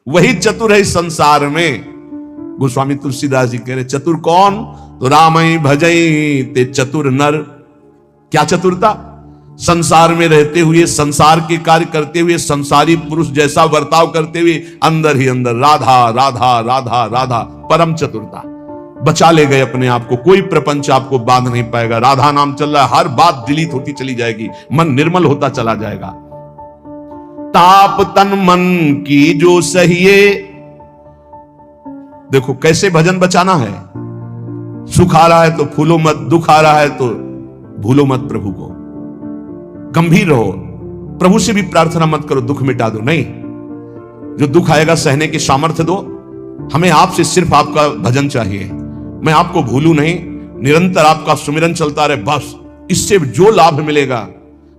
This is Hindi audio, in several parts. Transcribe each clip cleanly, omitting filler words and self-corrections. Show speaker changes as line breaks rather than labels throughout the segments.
वही चतुर है इस संसार में। गोस्वामी तुलसीदास जी कह रहे चतुर कौन? तो रामई भजई ते चतुर नर। क्या चतुरता? संसार में रहते हुए, संसार के कार्य करते हुए, संसारी पुरुष जैसा बर्ताव करते हुए अंदर ही अंदर राधा राधा राधा राधा, परम चतुरता। बचा ले गए अपने आप को, कोई प्रपंच आपको बांध नहीं पाएगा। राधा नाम चल रहा है, हर बात डिलीट होती चली जाएगी, मन निर्मल होता चला जाएगा। ताप तन मन की जो सहिए। देखो कैसे भजन बचाना है। सुख आ रहा है तो फूलो मत, दुख आ रहा है तो भूलो मत प्रभु को। गंभीर रहो, प्रभु से भी प्रार्थना मत करो दुख मिटा दो, नहीं। जो दुख आएगा सहने की सामर्थ्य दो। हमें आपसे सिर्फ आपका भजन चाहिए, मैं आपको भूलू नहीं, निरंतर आपका सुमिरन चलता रहे, बस। इससे जो लाभ मिलेगा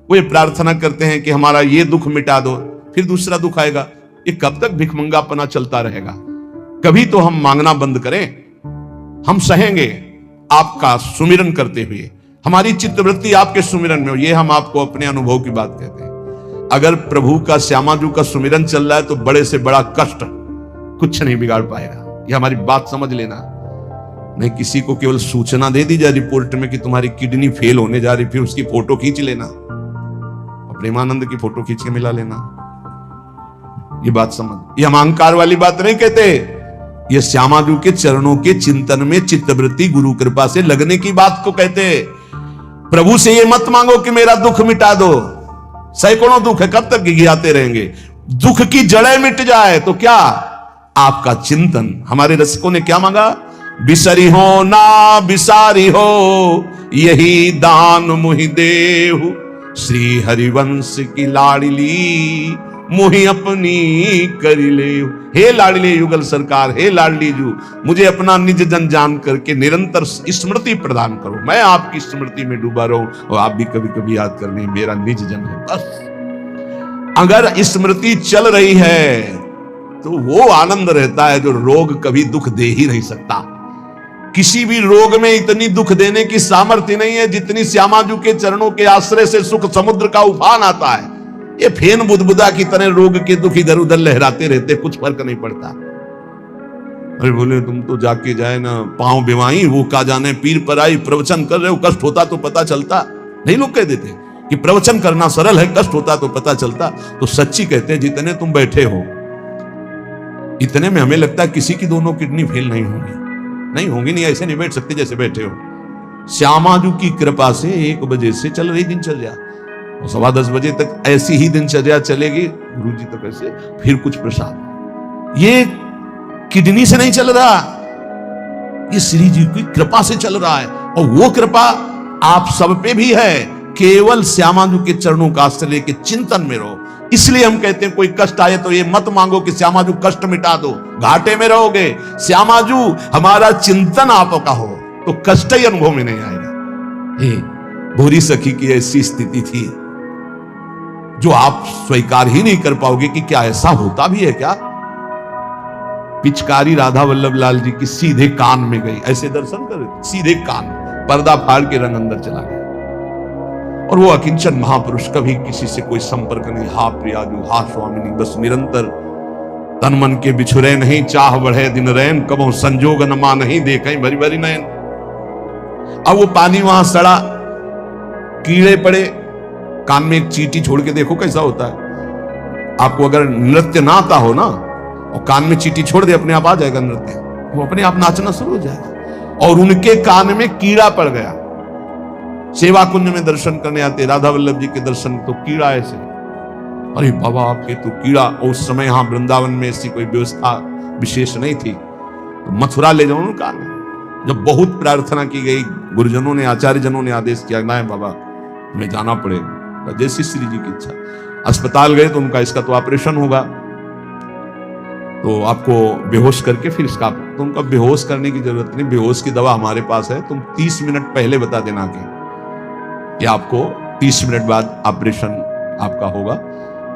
वो ये प्रार्थना करते हैं कि हमारा ये दुख मिटा दो, फिर दूसरा दुख आएगा। ये कब तक भिखमंगापना चलता रहेगा? कभी तो हम मांगना बंद करें। हम सहेंगे आपका सुमिरन करते हुए, हमारी चित्तवृत्ति आपके सुमिरन में हो। ये हम आपको अपने अनुभव की बात कहते हैं। अगर प्रभु का, श्यामाजू का सुमिरन चल रहा है तो बड़े से बड़ा कष्ट कुछ नहीं बिगाड़ पाएगा। ये हमारी बात समझ लेना। नहीं किसी को केवल सूचना दे दी जाए रिपोर्ट में कि तुम्हारी किडनी फेल होने जा रही, फिर उसकी फोटो खींच लेना, प्रेमानंद की फोटो खींच के मिला लेना। ये बात समझ, ये हम अहंकार वाली बात नहीं कहते। ये श्यामाजू के चरणों के चिंतन में चित्तवृत्ति गुरु कृपा से लगने की बात को कहते। प्रभु से ये मत मांगो कि मेरा दुख मिटा दो। सैकड़ों दुख है, कब तक गिराते रहेंगे? दुख की जड़ें मिट जाए तो क्या? आपका चिंतन। हमारे रसिकों ने क्या मांगा? बिसरी हो ना बिसारी हो, यही दान मुहि देहु। श्री हरिवंश की लाडली मुहि अपनी करी ले। हे लाडली युगल सरकार, हे लाडली जू, मुझे अपना निज जन जान करके निरंतर स्मृति प्रदान करो। मैं आपकी स्मृति में डूबा रहूं और आप भी कभी कभी याद कर लें, मेरा निज जन है बस। अगर स्मृति चल रही है तो वो आनंद रहता है जो रोग कभी दुख दे ही नहीं सकता। किसी भी रोग में इतनी दुख देने की सामर्थ्य नहीं है जितनी श्यामाजू के चरणों के आश्रय से सुख समुद्र का उफान आता है। ये फेन बुदबुदा की तरह रोग के दुख इधर उधर लहराते रहते, कुछ फर्क नहीं पड़ता। अरे बोले तुम तो जाके जाए ना, पांव बिवाई वो का जाने पीर पर आई, प्रवचन कर रहे हो, कष्ट होता तो पता चलता। नहीं लोग कह देते कि प्रवचन करना सरल है, कष्ट होता तो पता चलता। तो सच्ची कहते हैं जितने तुम बैठे हो इतने में हमें लगता है किसी की दोनों किडनी फेल नहीं होंगी। नहीं होंगी, नहीं ऐसे नहीं बैठ सकते जैसे बैठे हो। श्यामाजू की कृपा से 1 बजे से चल रही दिनचर्या, 10:15 बजे तक ऐसी ही दिनचर्या चलेगी। गुरु जी तक ऐसे, फिर कुछ प्रसाद। ये किडनी से नहीं चल रहा, ये श्री जी की कृपा से चल रहा है। और वो कृपा आप सब पे भी है। केवल श्यामाजू के चरणों का आश्रय लेके चिंतन में रहो। इसलिए हम कहते हैं कोई कष्ट आए तो ये मत मांगो कि श्यामाजू कष्ट मिटा दो, घाटे में रहोगे। श्यामाजू हमारा चिंतन आपका हो तो कष्ट ही अनुभव में नहीं आएगा। भूरी सखी की ऐसी स्थिति थी जो आप स्वीकार ही नहीं कर पाओगे कि क्या ऐसा होता भी है क्या। पिचकारी राधा वल्लभ लाल जी की सीधे कान में गई, ऐसे दर्शन कर, सीधे कान, पर्दा फाड़ के रंग अंदर चला गया। और वो अकिंचन महापुरुष, कभी किसी से कोई संपर्क नहीं। हा प्रियाजू, हा स्वामिनी, बस निरंतर तन मन के बिछुरे नहीं, चाह बढ़े दिन रैन, कबो संजोग न मा नहीं देखें भरी भरी नैन। अब वो पानी वहां सड़ा, कीड़े पड़े, कान में एक चींटी छोड़ के देखो कैसा होता है। आपको अगर नृत्य ना आता हो ना और कान में चींटी छोड़ दे, अपने आप आ जाएगा नृत्य, वो अपने आप नाचना शुरू हो जाएगा। और उनके कान में कीड़ा पड़ गया। सेवा कुंज में दर्शन करने आते राधा वल्लभ जी के दर्शन, तो कीड़ा ऐसे, अरे बाबा आपके तो कीड़ा। और उस समय यहां वृंदावन में ऐसी कोई व्यवस्था विशेष नहीं थी, तो मथुरा ले जाओ उनका। जब बहुत प्रार्थना की गई, गुरुजनों ने, आचार्य जनों ने आदेश किया, ना बाबा हमें जाना पड़ेगा, जैसी श्री जी की इच्छा। अस्पताल गए तो उनका इसका तो ऑपरेशन होगा, तो आपको बेहोश करके फिर इसका, तो उनका बेहोश करने की जरूरत नहीं, बेहोश की दवा हमारे पास है, तुम 30 मिनट पहले बता देना कि आपको 30 मिनट बाद ऑपरेशन आपका होगा।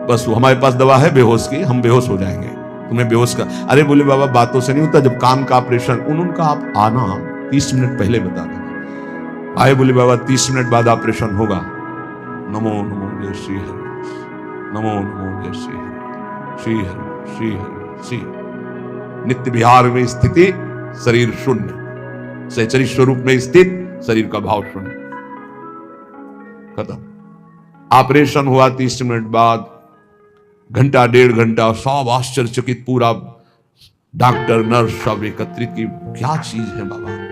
बस वो हमारे पास दवा है बेहोश की, हम बेहोश हो जाएंगे, तुम्हें बेहोश का। अरे बोले बाबा बातों से नहीं होता, जब कान का ऑपरेशन, उनका आप आना 30 मिनट पहले बता देना। आए बोले बाबा 30 मिनट बाद ऑपरेशन होगा। नमो नमो जय श्री हरि, नमो नमो जय श्री हरि, श्री हरि श्री हरि सी नित्य विहार में स्थिति शरीर शून्य, सहचरी स्वरूप में स्थित शरीर का भाव शून्य। खत्म। ऑपरेशन हुआ 30 मिनट बाद, घंटा 1.5 घंटा, सब आश्चर्यचकित, पूरा डॉक्टर नर्स सब एकत्रित की क्या चीज है बाबा।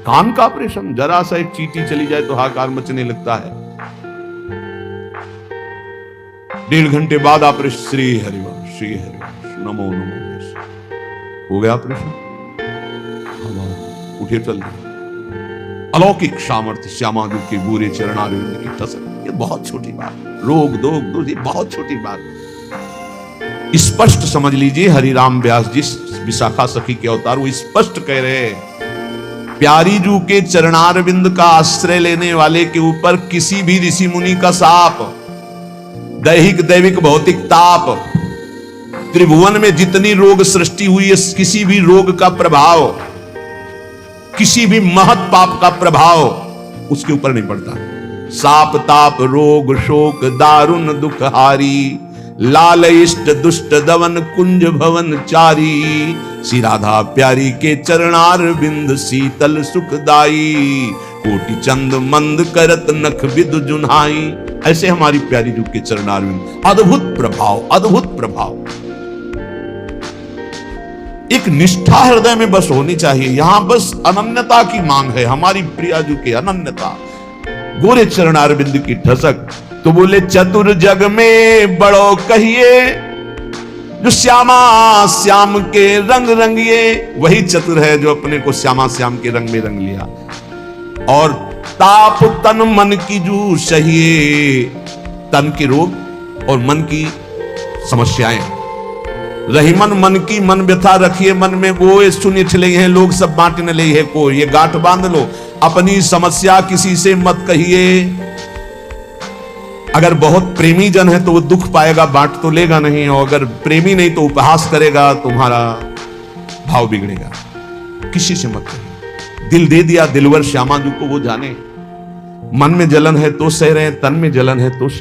कान का ऑपरेशन, जरा सा एक चींटी चली जाए तो हाहाकार मचने लगता है। 1.5 घंटे बाद ऑपरेशन, श्री हरिवंश, श्री हरिवंश, नमो नमो, हो गया ऑपरेशन। उठे चल गए। अलौकिक सामर्थ्य श्यामादू के बुरे चरणारविंद की ठसक, ये बहुत छोटी बात। रोग दोग ये बहुत छोटी बात। स्पष्ट समझ लीजिए, हरिराम व्यास जी विशाखा सखी के अवतार, वो स्पष्ट कह रहे हैं, प्यारी जू के चरणारविंद का आश्रय लेने वाले के ऊपर किसी भी ऋषि मुनि का शाप, दैहिक दैविक भौतिक ताप, त्रिभुवन में जितनी रोग सृष्टि हुई है, किसी भी रोग का प्रभाव, किसी भी महत पाप का प्रभाव उसके ऊपर नहीं पड़ता। साप ताप रोग शोक दारुण दुख हारी, लाल इष्ट दुष्ट दवन कुंज भवन चारी, श्री राधा प्यारी के चरणार बिंद शीतल सुखदाई, कोटि चंद मंद करत नख विद जुन्हाई। ऐसे हमारी प्यारी जू के चरणार बिंद, अद्भुत प्रभाव, अद्भुत प्रभाव। एक निष्ठा हृदय में बस होनी चाहिए। यहां बस अनन्यता की मांग है, हमारी प्रियाजू के अनन्यता, गोरे चरणारविंद की ठसक। तो बोले चतुर जग में बड़ो कहिए, जो श्यामा श्याम के रंग रंगिए। वही चतुर है जो अपने को श्यामा श्याम के रंग में रंग लिया। और ताप तन मन की जू सहिए, तन के रोग और मन की समस्याएं रही मन की मन व्यथा रखिए मन में, वो सुनी छिले हैं लोग सब बांटने ले है को, ये गांठ बांध लो, अपनी समस्या किसी से मत कहिए। अगर बहुत प्रेमी जन है तो वो दुख पाएगा, बांट तो लेगा नहीं, और अगर प्रेमी नहीं तो उपहास करेगा, तुम्हारा भाव बिगड़ेगा। किसी से मत कहिए। दिल दे दिया दिलवर श्यामा जी को, वो जाने। मन में जलन है तो सह रहे हैं, तन में जलन है तो सह